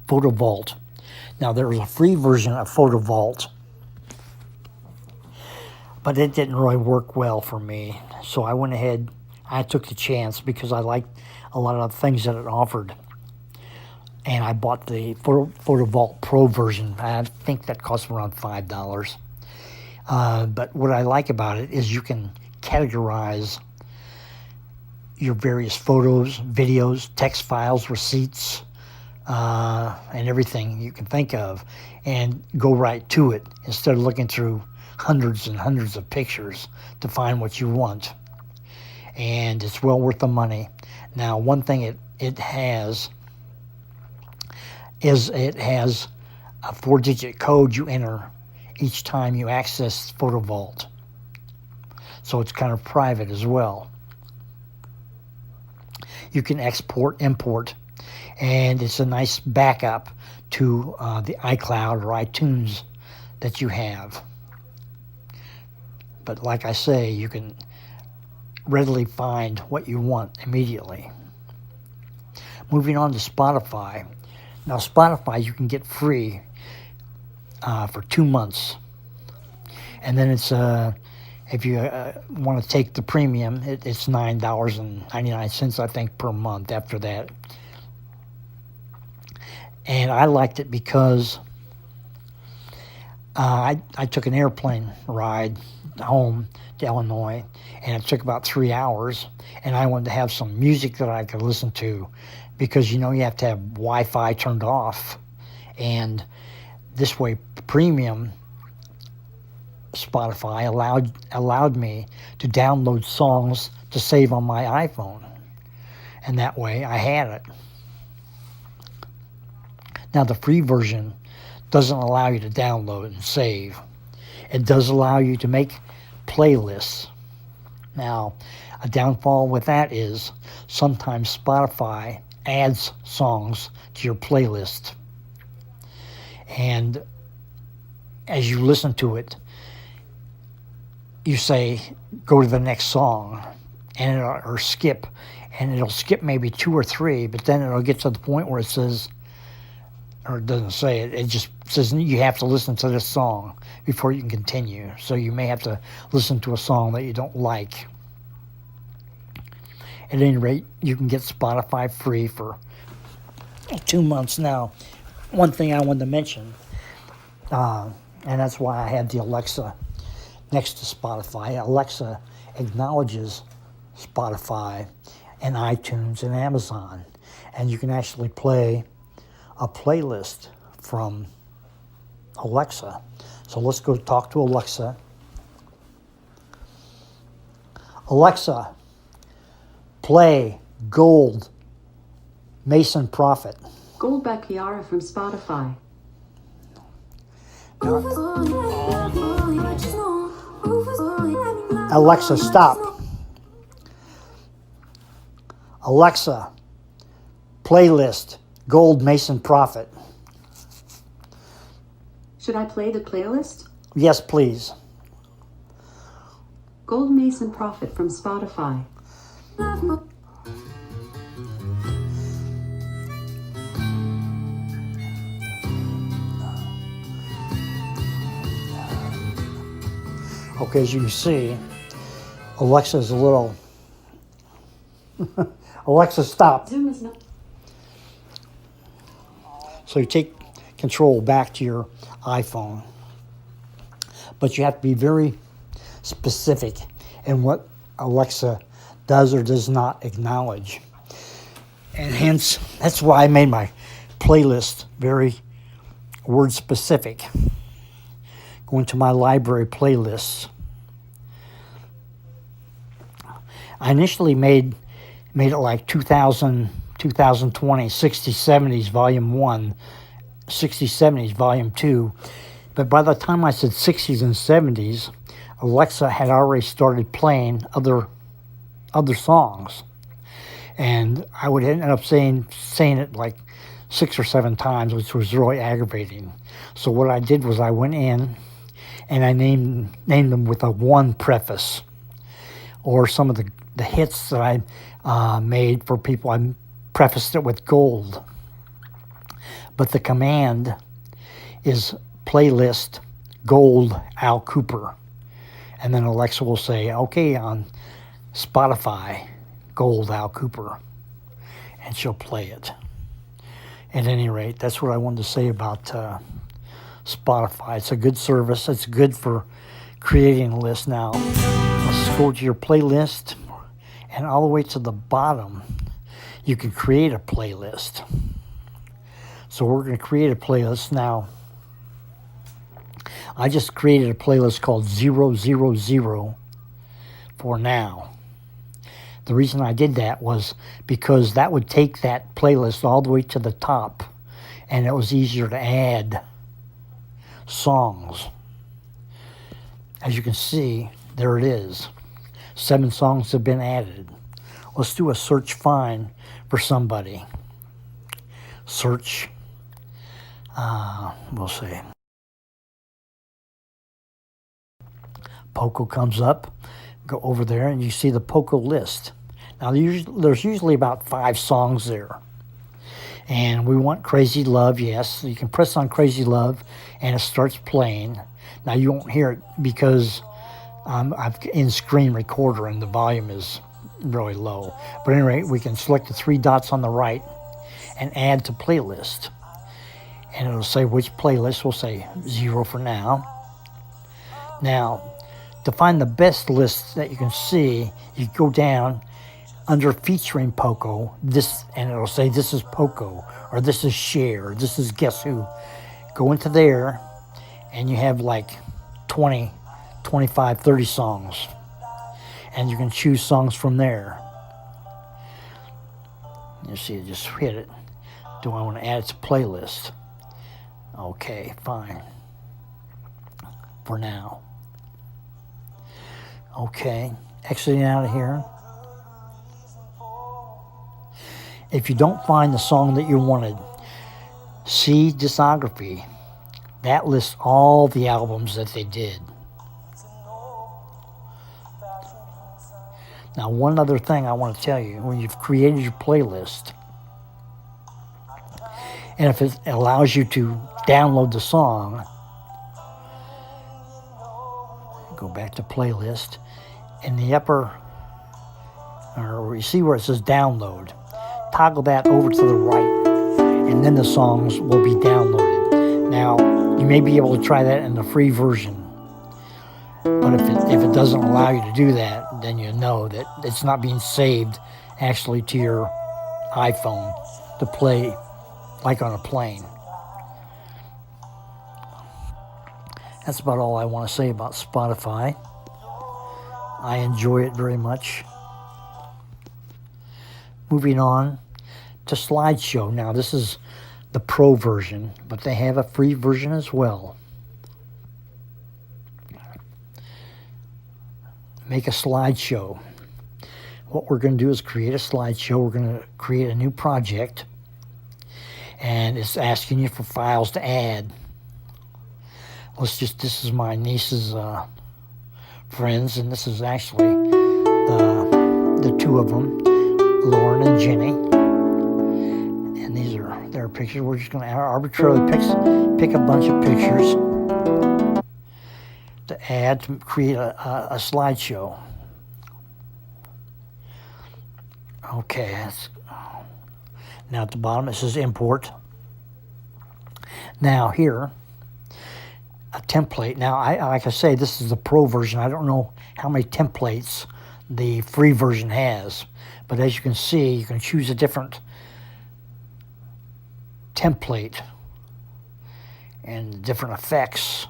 Photo Vault. Now, there was a free version of Photo Vault, but it didn't really work well for me. So I went ahead, I took the chance because I liked a lot of the things that it offered. And I bought the Photo Vault Pro version. I think that cost around $5. But what I like about it is you can categorize your various photos, videos, text files, receipts, and everything you can think of, and go right to it instead of looking through hundreds and hundreds of pictures to find what you want. And it's well worth the money. Now, one thing it has is it has a 4-digit code you enter each time you access Photo Vault. So it's kind of private as well. You can export, import, and it's a nice backup to the iCloud or iTunes that you have. But like I say, you can readily find what you want immediately. Moving on to Spotify. Now, Spotify you can get free for 2 months. And then it's, if you want to take the premium, it's $9.99, I think, per month after that. And I liked it because I took an airplane ride home to Illinois, and it took about 3 hours, and I wanted to have some music that I could listen to because, you have to have Wi-Fi turned off, and this way premium Spotify allowed me to download songs to save on my iPhone, and that way I had it. Now, the free version doesn't allow you to download and save. It does allow you to make playlists. Now, a downfall with that is sometimes Spotify adds songs to your playlist. And as you listen to it, you say, go to the next song, and or skip, and it'll skip maybe 2 or 3, but then it'll get to the point where it says, or it doesn't say it, it just says you have to listen to this song before you can continue. So you may have to listen to a song that you don't like. At any rate, you can get Spotify free for 2 months now. One thing I wanted to mention, and that's why I had the Alexa next to Spotify. Alexa acknowledges Spotify and iTunes and Amazon, and you can actually play a playlist from Alexa. So let's go talk to Alexa. Alexa, play Gold Mason Prophet. Gold by Kiara from Spotify. Alexa, stop. Alexa, playlist Gold Mason Prophet. Should I play the playlist? Yes, please. Gold Mason Prophet from Spotify. Okay, as you can see, Alexa's a little... Alexa, stop. Zoom is not... So you take control back to your iPhone, but you have to be very specific in what Alexa does or does not acknowledge. And hence, that's why I made my playlist very word specific. Going to my library playlists. I initially made it like 2000, 2020, 60s, 70s, Volume 1, 60s, 70s, Volume 2. But by the time I said 60s and 70s, Alexa had already started playing other songs. And I would end up saying it like 6 or 7 times, which was really aggravating. So what I did was I went in and I named them with a 1 preface, or some of the hits that I made for people. I prefaced it with gold. But the command is playlist gold Al Cooper. And then Alexa will say, okay, on Spotify, gold Al Cooper. And she'll play it. At any rate, that's what I wanted to say about Spotify. It's a good service. It's good for creating a list. Now, let's go to your playlist, and all the way to the bottom, you can create a playlist. So we're going to create a playlist now. I just created a playlist called 000 for now. The reason I did that was because that would take that playlist all the way to the top, and it was easier to add songs. As you can see, there it is. 7 songs have been added. Let's do a search find for somebody. Search, we'll see. Poco comes up. Go over there and you see the Poco list. Now there's usually about 5 songs there. And we want Crazy Love, yes. So you can press on Crazy Love and it starts playing. Now you won't hear it because I'm in screen recorder and the volume is really low. But anyway, we can select the 3 dots on the right and add to playlist. And it'll say which playlist. We'll say 0 for now. Now, to find the best list that you can see, you go down under featuring Poco, and it'll say this is Poco, or this is Cher, or this is Guess Who. Go into there, and you have like 20, 25, 30 songs. And you can choose songs from there. You see, just hit it. Do I want to add it to playlist? Okay, fine. For now. Okay, exiting out of here. If you don't find the song that you wanted, see discography. That lists all the albums that they did. Now, one other thing I want to tell you, when you've created your playlist, and if it allows you to download the song, go back to playlist. In the upper, or you see where it says download, toggle that over to the right, and then the songs will be downloaded. Now, you may be able to try that in the free version, but if it doesn't allow you to do that, then you know that it's not being saved actually to your iPhone to play like on a plane. That's about all I want to say about Spotify. I enjoy it very much. Moving on to Slideshow. Now, this is the pro version, but they have a free version as well. Make a slideshow. What we're going to do is create a slideshow. We're going to create a new project, and it's asking you for files to add. This is my niece's friends, and this is actually the 2 of them, Lauren and Jenny. And these are their pictures. We're just going to arbitrarily pick a bunch of pictures to add to create a slideshow. Okay, now at the bottom it says import. Now here, a template. Now, like I say, this is the pro version. I don't know how many templates the free version has, but as you can see, you can choose a different template and different effects.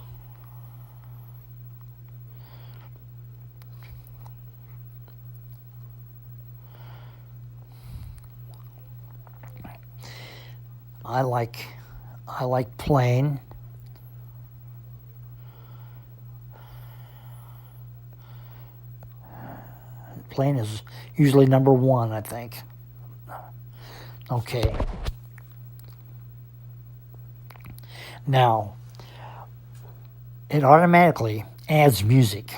I like plain. Plain is usually number 1, I think. Okay. Now, it automatically adds music.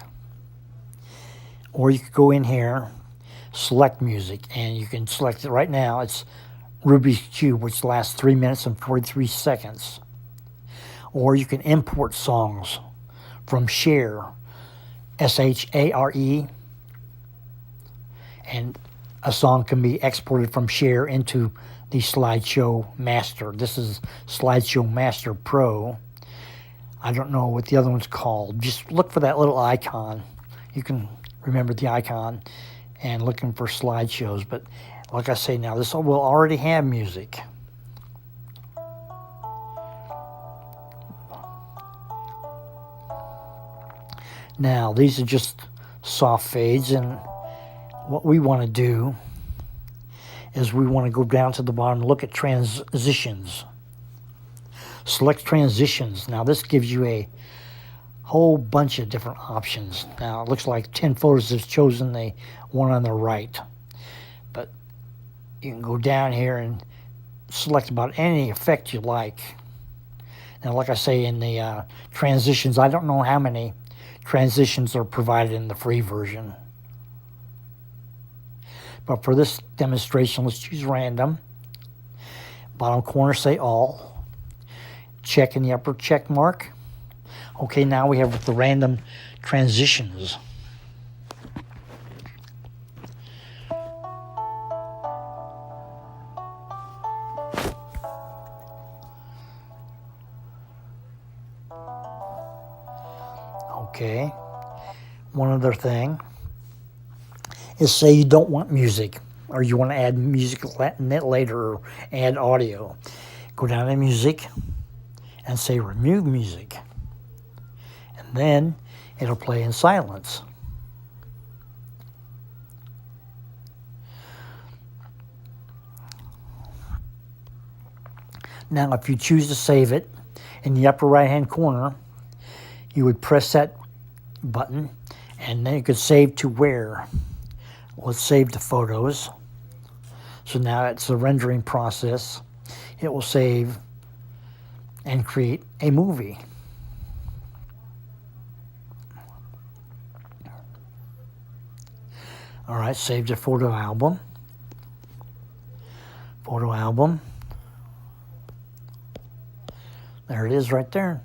Or you could go in here, select music, and you can select it right now. It's Rubik's Cube, which lasts 3 minutes and 43 seconds. Or you can import songs from Share, Share, and a song can be exported from Share into the Slideshow Master. This is Slideshow Master Pro. I don't know what the other one's called. Just look for that little icon. You can remember the icon and looking for slideshows. But like I say now, this will already have music. Now, these are just soft fades, and what we want to do is we want to go down to the bottom and look at transitions. Select transitions. Now, this gives you a whole bunch of different options. Now, it looks like 10 photos has chosen the one on the right. But you can go down here and select about any effect you like. Now, like I say, in the transitions, I don't know how many transitions are provided in the free version. But for this demonstration, let's choose random. Bottom corner, say all. Check in the upper check mark. Okay, now we have the random transitions. Okay, one other thing is, say you don't want music, or you want to add music later, or add audio. Go down to music and say remove music. And then it'll play in silence. Now, if you choose to save it, in the upper right hand corner, you would press that button, and then you could save to where. Let's save the photos. So now it's the rendering process. It will save and create a movie. All right, save the photo album. Photo album. There it is right there.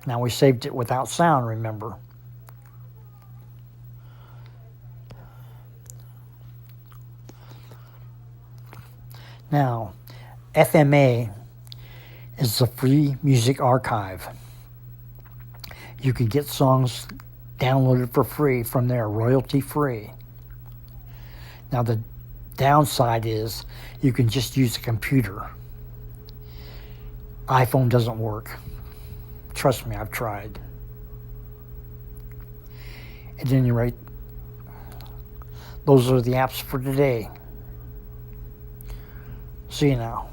Now we saved it without sound, remember. Now, FMA is the free music archive. You can get songs downloaded for free from there, royalty free. Now, the downside is you can just use a computer. iPhone doesn't work. Trust me, I've tried. At any rate, those are the apps for today. See you now.